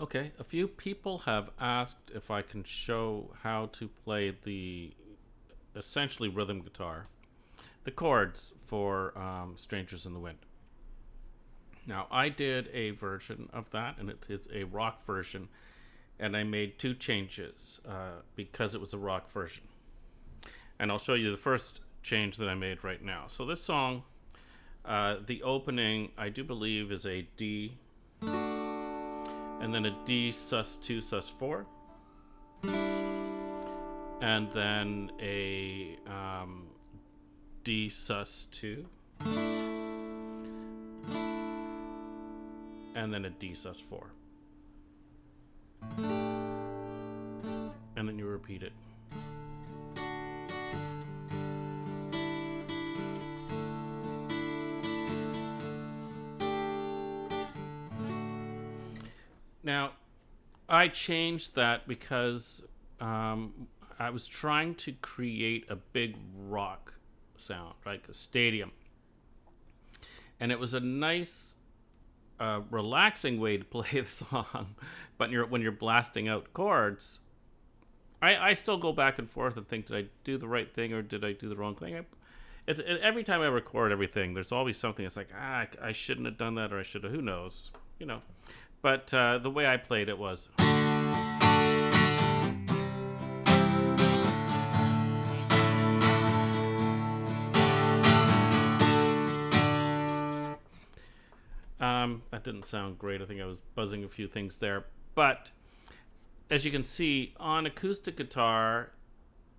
Okay, a few people have asked if I can show how to play the essentially rhythm guitar, the chords for Strangers in the Wind. Now, I did a version of that, and it is a rock version, and I made two changes because it was a rock version. And I'll show you the first change that I made right now. So, this song, the opening, I do believe, is a D, and then a D sus2 sus4, and then a D sus2, and then a D sus4, and then you repeat it. Now, I changed that because I was trying to create a big rock sound, like a stadium. And it was a nice, relaxing way to play the song. But when you're blasting out chords, I still go back and forth and think, did I do the right thing or did I do the wrong thing? Every time I record everything, there's always something that's like, I shouldn't have done that or I should have, who knows, you know. But the way I played it was. That didn't sound great. I think I was buzzing a few things there. But as you can see, on acoustic guitar,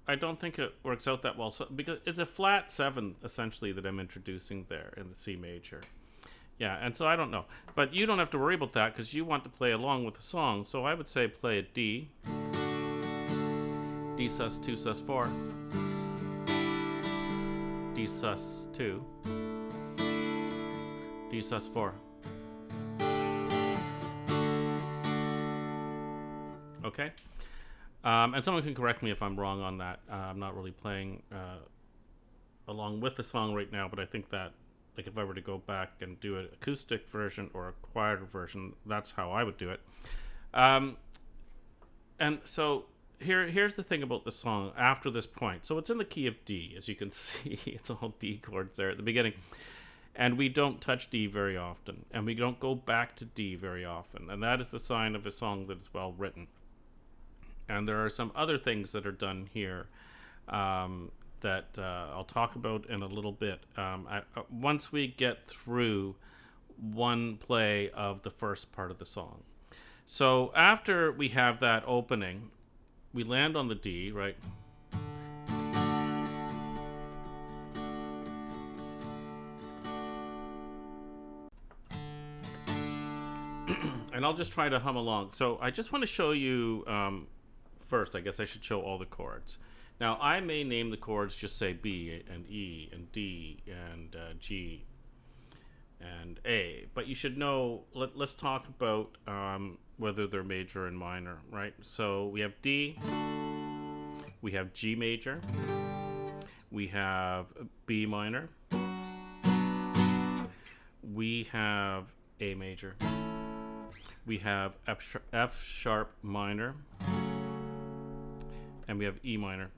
I don't think it works out that well. So, because it's a flat 7, essentially, that I'm introducing there in the C major. Yeah, and so I don't know. But you don't have to worry about that because you want to play along with the song. So I would say play a D, D sus2 sus4, D sus2, D sus4. Okay? And someone can correct me if I'm wrong on that. I'm not really playing along with the song right now, but I think that, like, if I were to go back and do an acoustic version or a quieter version, that's how I would do it. And so here's the thing about the song after this point. So it's in the key of D, as you can see. It's all D chords there at the beginning. And we don't touch D very often. And we don't go back to D very often. And that is the sign of a song that is well written. And there are some other things that are done here that I'll talk about in a little bit. Once we get through one play of the first part of the song. So after we have that opening, we land on the D, right? And I'll just try to hum along. So I just want to show you, first, I guess I should show all the chords. Now, I may name the chords, just say B and E and D and G and A. But you should know, let's talk about whether they're major and minor, right? So we have D, we have G major, we have B minor, we have A major, we have F sharp minor, and we have E minor.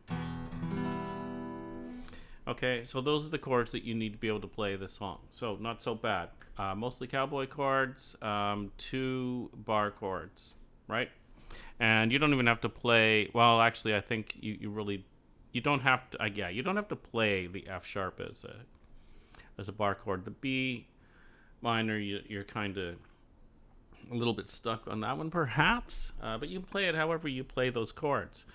Okay, so those are the chords that you need to be able to play this song. So not so bad. Mostly cowboy chords, 2 bar chords, right? And you don't even have to play. Well, actually, I think you don't have to. Yeah, you don't have to play the F sharp as a bar chord. The B minor, you're kind of a little bit stuck on that one, perhaps. But you can play it however you play those chords.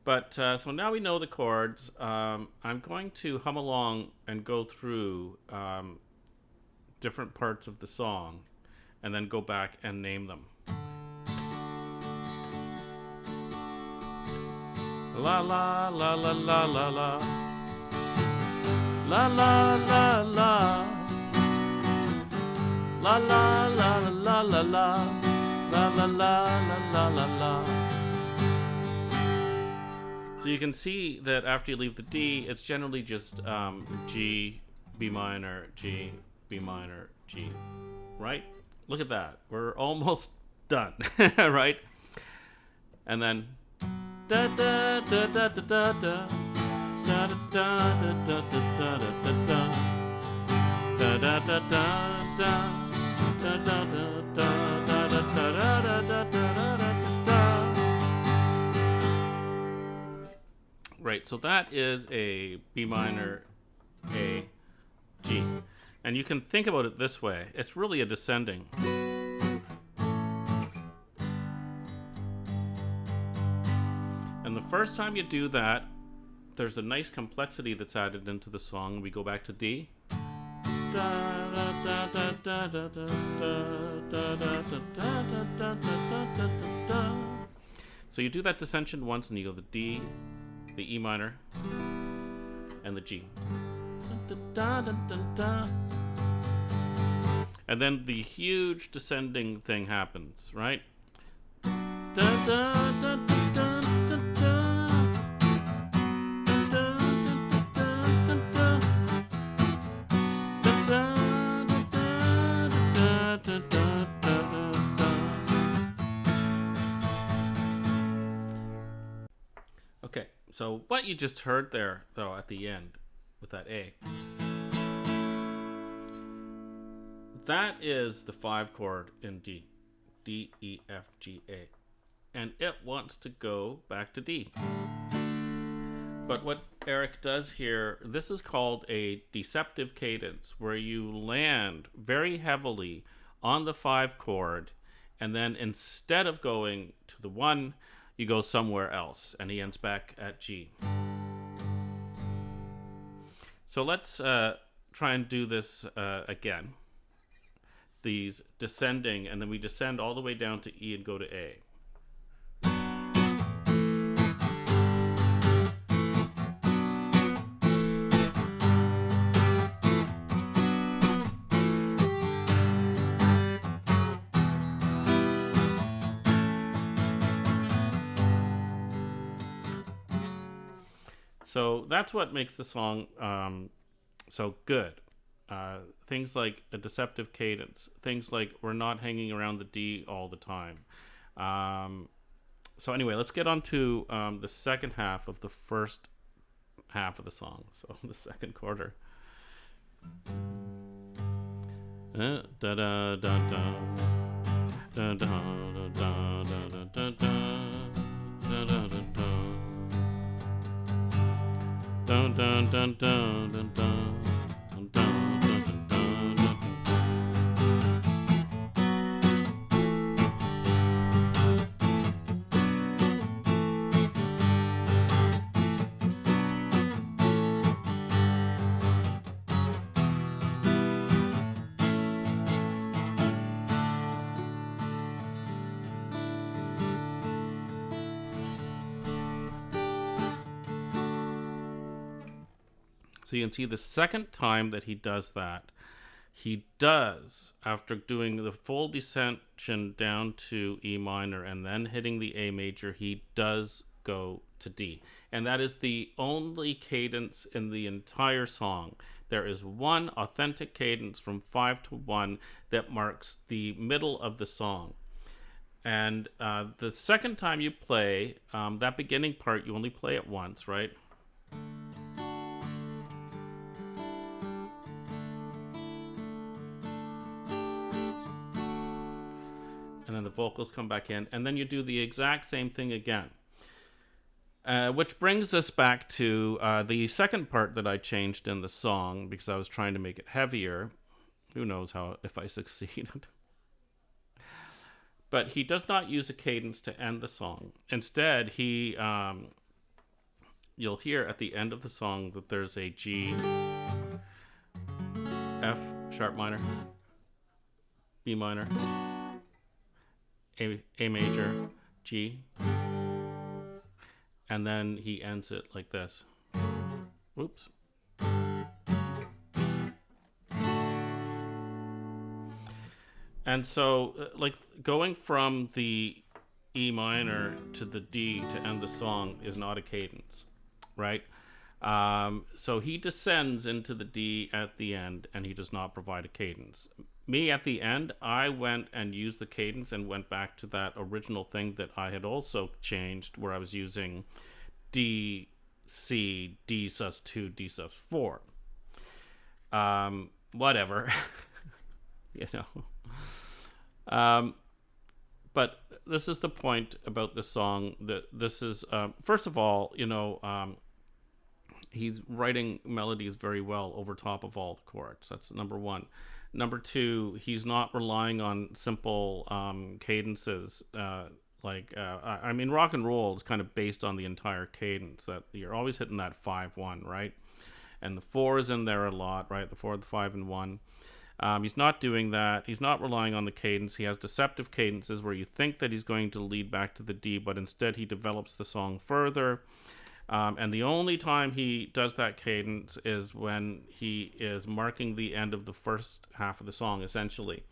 But so now we know the chords. I'm going to hum along and go through different parts of the song and then go back and name them. La la la la la la la. La la la la. La la la la la la. La la la la la la. So you can see that after you leave the D, it's generally just G, B minor, G, B minor, G, right? Look at that. We're almost done, right? And then da da da da da da da da da da da da da da da da. Right, so that is a B minor, A, G. And you can think about it this way. It's really a descending. And the first time you do that, there's a nice complexity that's added into the song. We go back to D. So you do that descension once and you go the D, the E minor, and the G. And then the huge descending thing happens, right? Okay, so what you just heard there, though, at the end with that A, that is the 5 chord in D. D, E, F, G, A. And it wants to go back to D. But what Eric does here, this is called a deceptive cadence, where you land very heavily on the 5 chord, and then instead of going to the 1, you go somewhere else, and he ends back at G. So let's try and do this again. These descending, and then we descend all the way down to E and go to A. So that's what makes the song so good. Things like a deceptive cadence, things like we're not hanging around the D all the time. So anyway, let's get on to the second half of the first half of the song. So the second quarter. Da da da da da da da da da da da da da. Dun dun dun dun dun dun. So you can see the second time that he does that, he does, after doing the full descension down to E minor and then hitting the A major, he does go to D. And that is the only cadence in the entire song. There is one authentic cadence from 5 to 1 that marks the middle of the song. And the second time you play, that beginning part, you only play it once, right? And then the vocals come back in, and then you do the exact same thing again. Which brings us back to the second part that I changed in the song because I was trying to make it heavier. Who knows if I succeeded. But he does not use a cadence to end the song. Instead, he you'll hear at the end of the song that there's a G, F sharp minor, B minor, A major, G, and then he ends it like this. Oops. And so, like, going from the E minor to the D to end the song is not a cadence, right? So he descends into the D at the end, and he does not provide a cadence. me at the end, I went and used the cadence and went back to that original thing that I had also changed, where I was using D, C, D sus2, D sus4. Whatever. you know. But this is the point about the song, that this is, first of all, he's writing melodies very well over top of all the chords. That's number one. Number two, he's not relying on simple cadences. I mean, rock and roll is kind of based on the entire cadence, that you're always hitting that 5-1, right? And the 4 is in there a lot, right? The 4, the 5, and 1. He's not doing that. He's not relying on the cadence. He has deceptive cadences where you think that he's going to lead back to the D, but instead he develops the song further. And the only time he does that cadence is when he is marking the end of the first half of the song, essentially.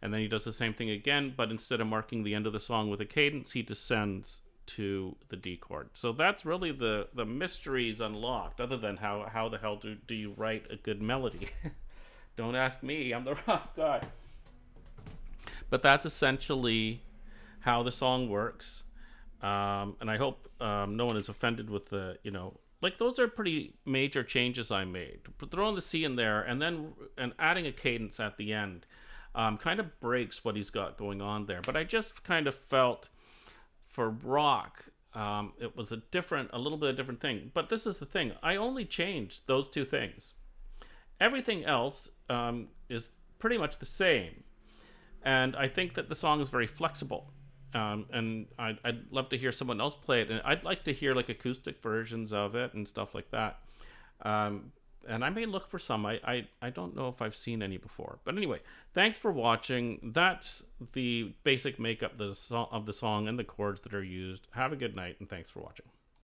And then he does the same thing again, but instead of marking the end of the song with a cadence, he descends to the D chord. So that's really the mysteries unlocked, other than how the hell do you write a good melody? Don't ask me, I'm the rock guy. But that's essentially how the song works. And I hope no one is offended with the, those are pretty major changes I made. Throwing the C in there and adding a cadence at the end kind of breaks what he's got going on there. But I just kind of felt for rock, it was a little bit of a different thing. But this is the thing. I only changed those two things. Everything else is pretty much the same. And I think that the song is very flexible. And I'd love to hear someone else play it. And I'd like to hear like acoustic versions of it and stuff like that. And I may look for some. I don't know if I've seen any before. But anyway, thanks for watching. That's the basic makeup of the song and the chords that are used. Have a good night, and thanks for watching.